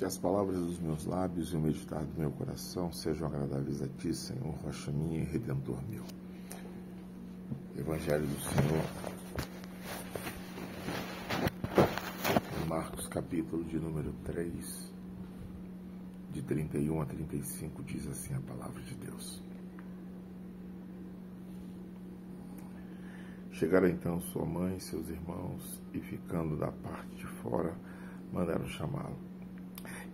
Que as palavras dos meus lábios e o meditar do meu coração sejam agradáveis a Ti, Senhor, rocha minha e redentor meu. Evangelho do Senhor, Marcos, capítulo de número 3, de 31 a 35, diz assim a palavra de Deus. Chegaram então sua mãe e seus irmãos, e ficando da parte de fora, mandaram chamá-lo.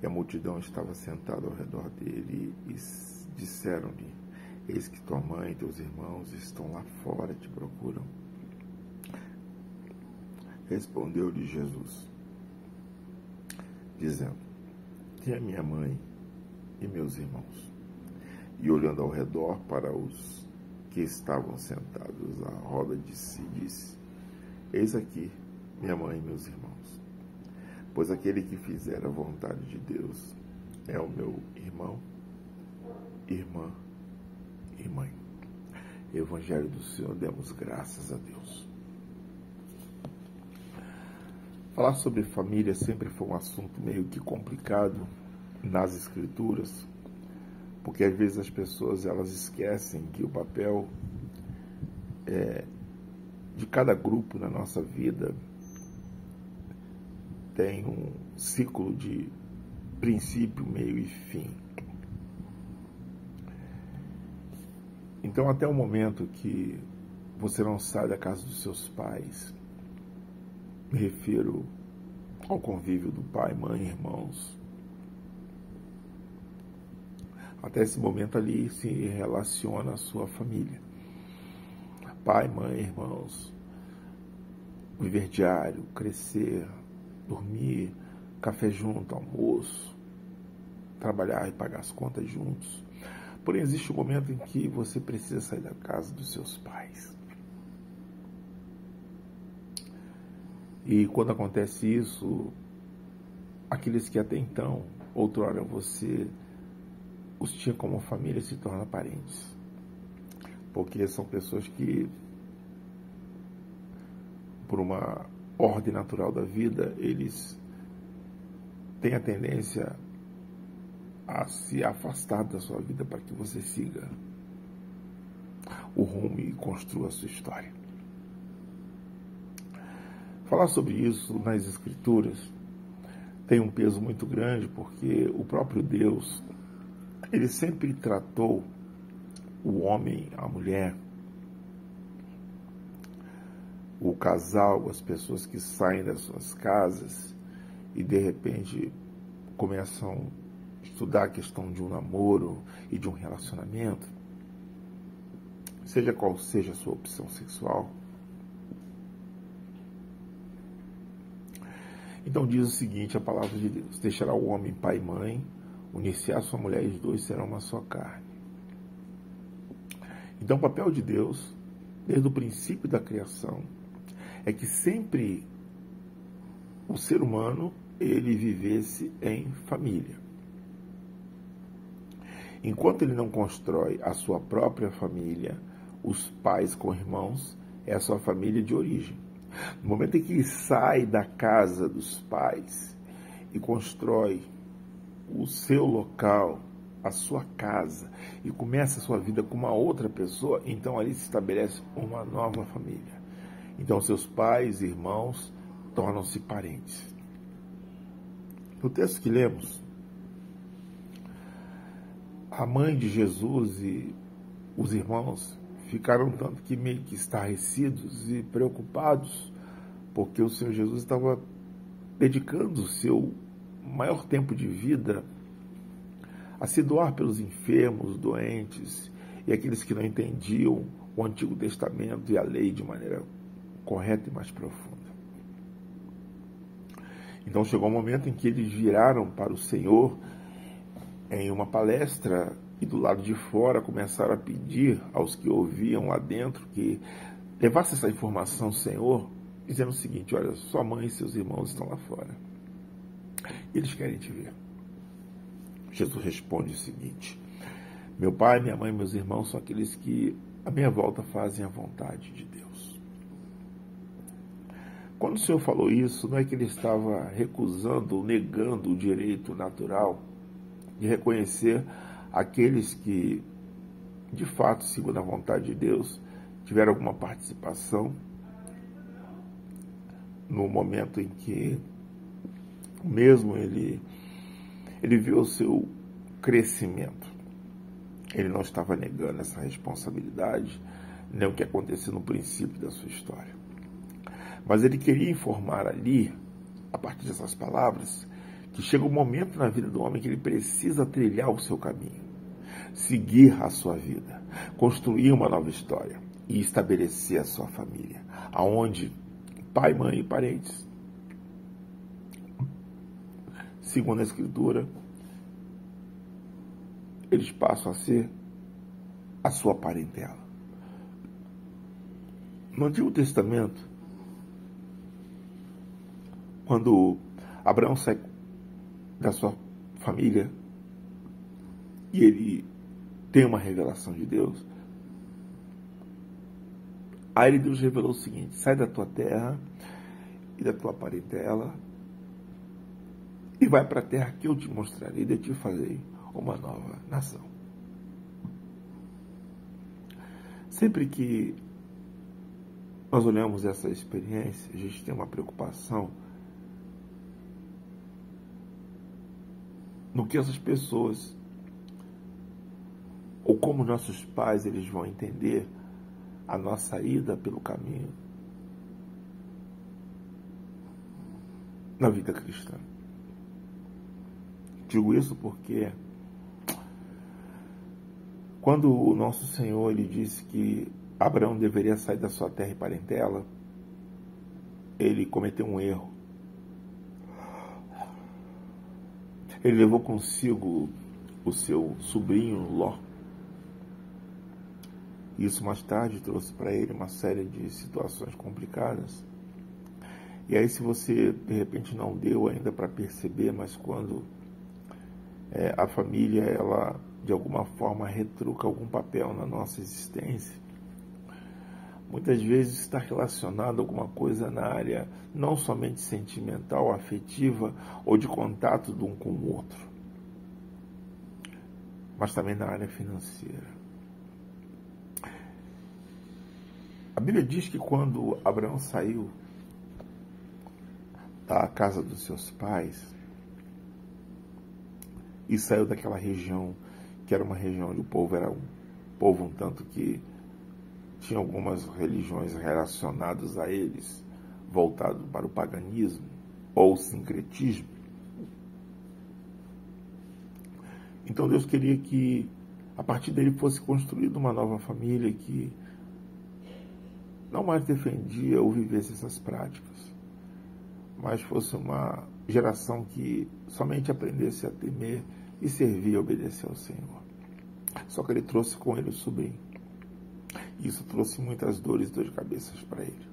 E a multidão estava sentada ao redor dele, e disseram-lhe: Eis que tua mãe e teus irmãos estão lá fora e te procuram. Respondeu-lhe Jesus, dizendo: Quem é minha mãe e meus irmãos? E olhando ao redor para os que estavam sentados à roda de si, disse: Eis aqui minha mãe e meus irmãos. Pois aquele que fizer a vontade de Deus é o meu irmão, irmã e mãe. Evangelho do Senhor, demos graças a Deus. Falar sobre família sempre foi um assunto meio que complicado nas Escrituras, porque às vezes as pessoas elas esquecem que o papel de cada grupo na nossa vida tem um ciclo de princípio, meio e fim. Então, até o momento que você não sai da casa dos seus pais, me refiro ao convívio do pai, mãe, irmãos, até esse momento ali se relaciona a sua família. Pai, mãe, irmãos, viver diário, crescer, dormir, café junto, almoço, trabalhar e pagar as contas juntos. Porém, existe um momento em que você precisa sair da casa dos seus pais. E quando acontece isso, aqueles que até então, outrora você os tinha como família, se tornam parentes. Porque são pessoas que, por uma ordem natural da vida, eles têm a tendência a se afastar da sua vida para que você siga o rumo e construa a sua história. Falar sobre isso nas Escrituras tem um peso muito grande, porque o próprio Deus, ele sempre tratou o homem, a mulher, o casal, as pessoas que saem das suas casas e de repente começam a estudar a questão de um namoro e de um relacionamento, seja qual seja a sua opção sexual. Então diz o seguinte, a palavra de Deus: deixará o homem pai e mãe, unir-se a sua mulher, e os dois serão uma só carne. Então o papel de Deus, desde o princípio da criação, é que sempre o ser humano, ele vivesse em família. Enquanto ele não constrói a sua própria família, os pais com irmãos, é a sua família de origem. No momento em que ele sai da casa dos pais e constrói o seu local, a sua casa, e começa a sua vida com uma outra pessoa, então ali se estabelece uma nova família. Então seus pais e irmãos tornam-se parentes. No texto que lemos, a mãe de Jesus e os irmãos ficaram tanto que meio que estarrecidos e preocupados, porque o Senhor Jesus estava dedicando o seu maior tempo de vida a se doar pelos enfermos, doentes e aqueles que não entendiam o Antigo Testamento e a lei de maneira correta e mais profunda. Então chegou um momento em que eles viraram para o Senhor em uma palestra e do lado de fora começaram a pedir aos que ouviam lá dentro que levasse essa informação ao Senhor, dizendo o seguinte: olha, sua mãe e seus irmãos estão lá fora. Eles querem te ver. Jesus responde o seguinte: meu pai, minha mãe e meus irmãos são aqueles que à minha volta fazem a vontade de Deus. Quando o Senhor falou isso, não é que ele estava recusando ou negando o direito natural de reconhecer aqueles que, de fato, segundo a vontade de Deus, tiveram alguma participação no momento em que mesmo ele viu o seu crescimento. Ele não estava negando essa responsabilidade, nem o que aconteceu no princípio da sua história. Mas ele queria informar ali, a partir dessas palavras, que chega um momento na vida do homem que ele precisa trilhar o seu caminho, seguir a sua vida, construir uma nova história e estabelecer a sua família, aonde pai, mãe e parentes, segundo a Escritura, eles passam a ser a sua parentela. No Antigo Testamento, quando Abraão sai da sua família e ele tem uma revelação de Deus, aí Deus revelou o seguinte: sai da tua terra e da tua parentela e vai para a terra que eu te mostrarei, de te farei uma nova nação. Sempre que nós olhamos essa experiência, a gente tem uma preocupação no que essas pessoas, ou como nossos pais, eles vão entender a nossa ida pelo caminho na vida cristã. Digo isso porque quando o nosso Senhor ele disse que Abraão deveria sair da sua terra e parentela, ele cometeu um erro. Ele levou consigo o seu sobrinho Ló. Isso mais tarde trouxe para ele uma série de situações complicadas. E aí, se você de repente não deu ainda para perceber, mas quando a família, ela de alguma forma retruca algum papel na nossa existência, muitas vezes está relacionado a alguma coisa na área não somente sentimental, afetiva ou de contato de um com o outro, mas também na área financeira. A Bíblia diz que quando Abraão saiu da casa dos seus pais e saiu daquela região, que era uma região onde o povo era um povo um tanto que tinha algumas religiões relacionadas a eles, voltado para o paganismo ou o sincretismo. Então Deus queria que a partir dele fosse construída uma nova família que não mais defendia ou vivesse essas práticas, mas fosse uma geração que somente aprendesse a temer e servir e obedecer ao Senhor. Só que ele trouxe com ele o sobrinho. Isso trouxe muitas dores e dor de cabeça para ele.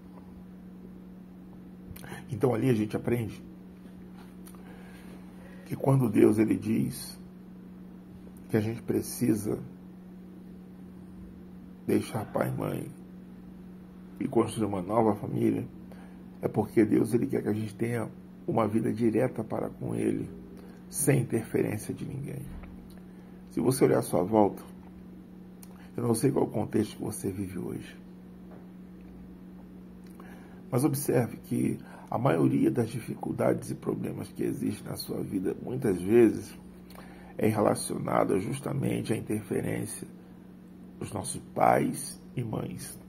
Então ali a gente aprende que quando Deus ele diz que a gente precisa deixar pai e mãe e construir uma nova família, é porque Deus ele quer que a gente tenha uma vida direta para com Ele, sem interferência de ninguém. Se você olhar à sua volta, eu não sei qual é o contexto que você vive hoje, mas observe que a maioria das dificuldades e problemas que existem na sua vida, muitas vezes, é relacionada justamente à interferência dos nossos pais e mães,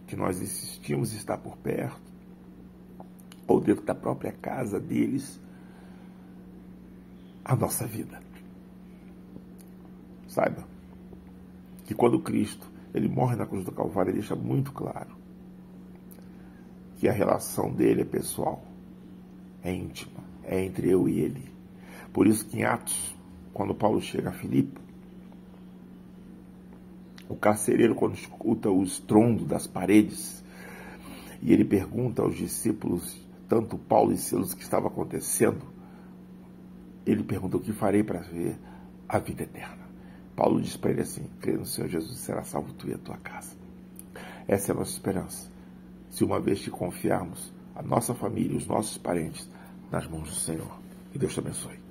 que nós insistimos em estar por perto, ou dentro da própria casa deles, a nossa vida. Saiba que quando Cristo ele morre na cruz do Calvário, ele deixa muito claro que a relação dele é pessoal, é íntima, é entre eu e ele. Por isso que em Atos, quando Paulo chega a Filipe, o carcereiro, quando escuta o estrondo das paredes, e ele pergunta aos discípulos, tanto Paulo e Silas, o que estava acontecendo, ele pergunta: o que farei para ver a vida eterna? Paulo diz para ele assim: crê no Senhor Jesus, será salvo tu e a tua casa. Essa é a nossa esperança. Se uma vez te confiarmos a nossa família, os nossos parentes nas mãos do Senhor. Que Deus te abençoe.